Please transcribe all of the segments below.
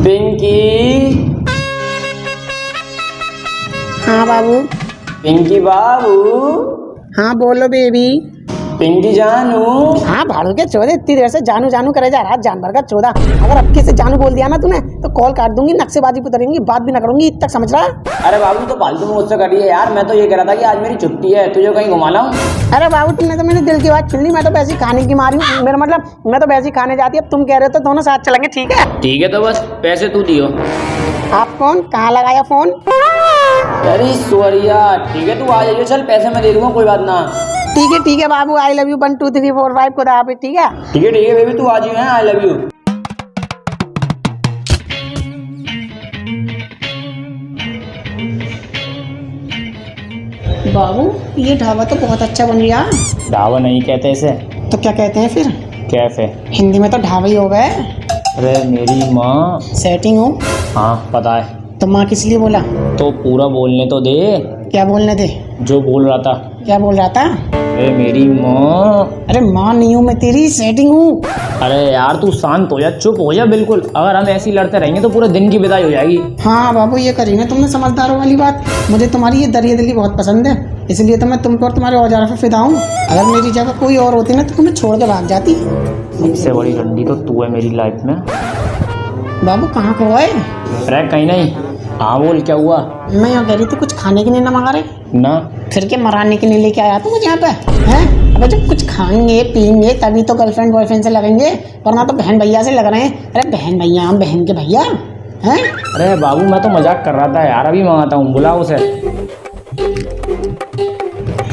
पिंकी। हाँ बाबू। पिंकी बाबू। हाँ बोलो बेबी। पिंकी जानू। हाँ भाड़ू के चौदह इतनी देर से जानू जानू करे जा रहा जानवर का चौदह। अगर अब से जानू बोल दिया ना तूने तो कॉल काट दूंगी, नक्शेबाजी पुतरेंगी, बात भी ना करूंगी तक, समझ रहा? अरे बाबू तो फालतू में मुझसे करिए यार, मैं तो ये कह रहा था कि आज मेरी छुट्टी है, तुझे कहीं घुमा लाऊं। अरे बाबू तुमने तो मेरे दिल की बात छीन ली। मैं तो वैसे ही खाने की मारी हूँ, मेरा मतलब मैं तो वैसे ही खाने जाती। अब तुम कह रहे हो तो दोनों साथ चलेंगे, ठीक है? ठीक है तो बस पैसे तू दियो। आप कौन, कहाँ लगाया फोन? अरे सोरिया, ठीक है तू आ जाइए, चल पैसे मैं दे दूंगा, कोई बात ना। ठीक है बाबू। आई लव यू 1 2 3 4 5 खुदा हाफिज़। ठीक है ठीक है बेबी, तू आ जाइए। I love you. बाबू ये ढाबा तो बहुत अच्छा बन गया। ढाबा नहीं कहते इसे, तो क्या कहते हैं फिर? कैफे। हिंदी में तो ढाबा ही हो गए। अरे मेरी माँ। सेटिंग हो? हाँ पता है। तो माँ किस लिए बोला? तो पूरा बोलने तो दे। क्या बोलने दे? जो बोल रहा था। क्या बोल रहा था? अरे मेरी माँ। अरे माँ नहीं हूँ मैं, तेरी सेटिंग हूँ। अरे यार तू शांत हो जा, चुप हो जा बिल्कुल। अगर हम ऐसे ही लड़ते रहेंगे तो पूरे दिन की विदाई हो जाएगी। हाँ बाबू ये करी ना तुमने समझदारों वाली बात। मुझे तुम्हारी ये दरिया दिली बहुत पसंद है, इसलिए तो मैं तुम पर तुम्हारे औजार पे फिदा हूँ। अगर मेरी जगह कोई और होती ना तो तुम्हें छोड़ के भाग जाती। सबसे बड़ी रंडी तो तू है मेरी लाइफ में। बाबू कहाँ खोए? अरे कहीं नहीं। हाँ बोल, क्या हुआ? मैं यहाँ कह रही थी कुछ खाने के लिए ना मंगा रहे ना। फिर के मराने के लिए लेके आया था मुझे यहाँ पे हैं? अब जब कुछ खाएंगे पियेंगे तभी तो गर्लफ्रेंड बॉयफ्रेंड से लगेंगे, वरना तो बहन भैया से लग रहे हैं। अरे बहन भैया, हम बहन के भैया हैं। अरे बाबू मैं तो मजाक कर रहा था यार, अभी मंगाता हूँ, बुला उसे।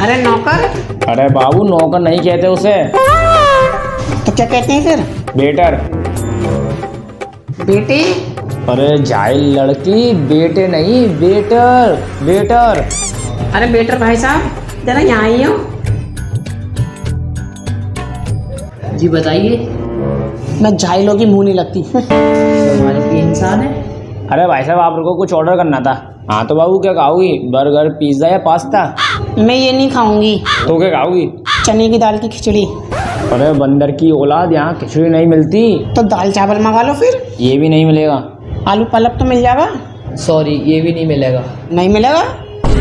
अरे नौकर। अरे बाबू नौकर नहीं कहते उसे। तो क्या कहते हैं फिर? बेटर। बेटे? अरे जाहिल लड़की, बेटे नहीं बेटर, बेटर। अरे बेटर भाई साहब जरा यहाँ ही हो। जी बताइए। मैं झाइलों की मुँह नहीं लगती। हमारे भी इंसान है। अरे भाई साहब आप लोगों को कुछ ऑर्डर करना था। हाँ तो बाबू क्या खाओगी, बर्गर पिज्ज़ा या पास्ता? मैं ये नहीं खाऊंगी। तो क्या खाओगी? चने की दाल की खिचड़ी। अरे बंदर की औलाद, यहाँ खिचड़ी नहीं मिलती। तो दाल चावल मंगा लो फिर। ये भी नहीं मिलेगा। आलू पालक तो मिल जाएगा? सॉरी ये भी नहीं मिलेगा। नहीं मिलेगा?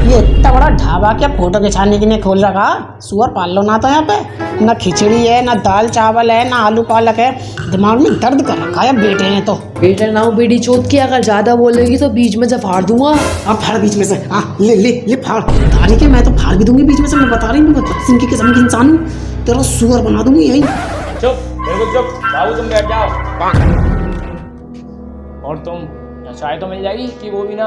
ये इतना बड़ा ढाबा क्या फोटो खिंचाने के लिए खोल रखा? सुअर पाल लो ना तो यहाँ पे। ना खिचड़ी है, ना दाल चावल है, ना आलू पालक है। दिमाग में दर्द कर रखा है बेटे ने तो। बेटर ना हो बेटी चोट की, अगर ज्यादा बोलेगी तो बीच में से फाड़ दूंगा। अब फाड़ बीच में से। हाँ ले ले ले फाड़। तारी के मैं तो फाड़ भी दूंगी बीच में से, मैं बता रही हूँ। मैं सिंह की किस्म की इंसान हूँ, तेरा सुअर बना दूंगी यही। चुप, बिल्कुल चुप। बाबू तुम बैठ जाओ। और तुम, चाय तो मिल जाएगी कि वो भी ना?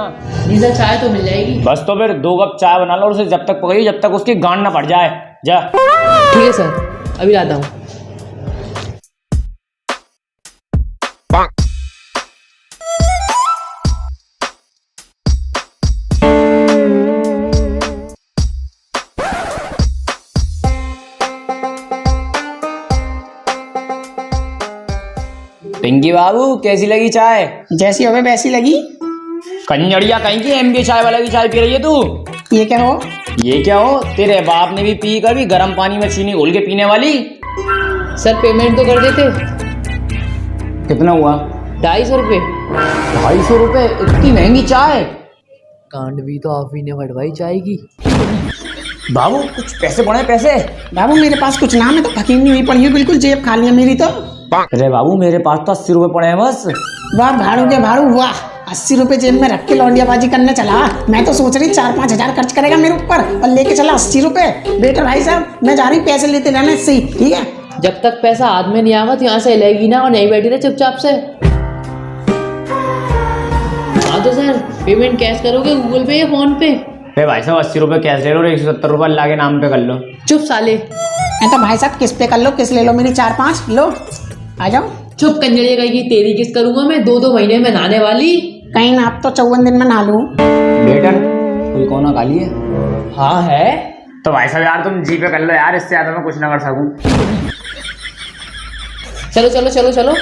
डीजल चाय तो मिल जाएगी। बस तो फिर 2 कप चाय बना लो और उसे जब तक पकाइए जब तक उसकी गांड ना पड़ जाए। जा। ठीक है सर, अभी लाता हूँ। पिंकी बाबू कैसी लगी चाय? जैसी होवे वैसी लगी। कंजड़िया कहीं की एमबी चाय वाला की चाय पी रही है तू? ये क्या हो? ये क्या हो? तेरे बाप ने भी पी, कभी गर्म पानी में चीनी घोल के पीने वाली। सर पेमेंट तो कर देते। कितना हुआ? 250 रुपये। 250 रुपये? इतनी महंगी चाय? कांड भी तो आप ही ने बढ़वाई चाय की। बाबू कुछ पैसे पड़े, पैसे। बाबू मेरे पास कुछ नाम है तो फकीरनी हुई पड़ी है, बिल्कुल जेब खाली है मेरी तो। अरे बाबू मेरे पास तो 80 रुपये पड़े हैं बस। वाह भाड़ू के भाड़ू, वाह 80 रुपये जेब में रख के लौंडियाबाजी करने चला। मैं तो सोच रही 4-5 हजार खर्च करेगा मेरे ऊपर और लेके चला 80 रुपये। बेटर भाई साहब मैं जा रही पैसे लेते रहना इससे ही, ठीक है? जब तक पैसा हाथ में नहीं आगा तो यहाँ से लेगी ना, और नहीं बैठी रहे चुपचाप से। हाँ तो सर पेमेंट कैश करोगे, गूगल पे या फोन पे? अरे भाई साहब 80 रुपये कैश ले लो और 170 रुपये अल्लाह के नाम पे कर लो। चुप साले। तो भाई साहब किस पे कर लो, किस ले लो, मेरी 4-5 लो, आ जाओ। चुप कंजड़िया कहीं की, तेरी किस करूंगा मैं? 2-2 महीने में नहाने वाली। कहीं ना आप तो 54 दिन में नहा लूँ। बेटर कोई कौन गाली है? हाँ है। तो भाई साहब यार तुम जी पे कर लो यार, इससे ज्यादा मैं कुछ ना कर सकूं। चलो चलो चलो चलो।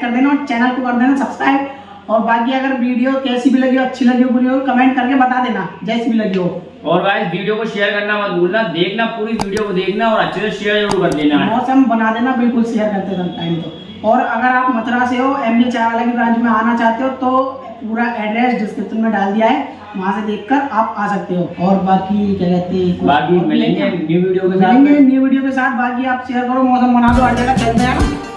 लाइक कर देना और चैनल को कर देना सब्सक्राइब। और बाकी अगर वीडियो कैसी भी लगी हो, अच्छी लगी हो, बुरी हो, कमेंट करके बता देना जैसी भी लगी हो। और गाइस वीडियो को शेयर करना मत भूलना, देखना पूरी वीडियो को देखना और अच्छे से शेयर जरूर कर देना। मौसम बना देना बिल्कुल शेयर करते टाइम तो। और अगर आप मथुरा से हो, एमडी चाय वाला की ब्रांच में आना चाहते हो तो पूरा एड्रेस डिस्क्रिप्शन में डाल दिया है, वहाँ से देखकर आप आ सकते हो। और बाकी क्या कहते हैं, बाकी मिलेंगे न्यू वीडियो के साथ। बाकी आप शेयर करो, मौसम बना दो, हर जगह चलते हैं ना।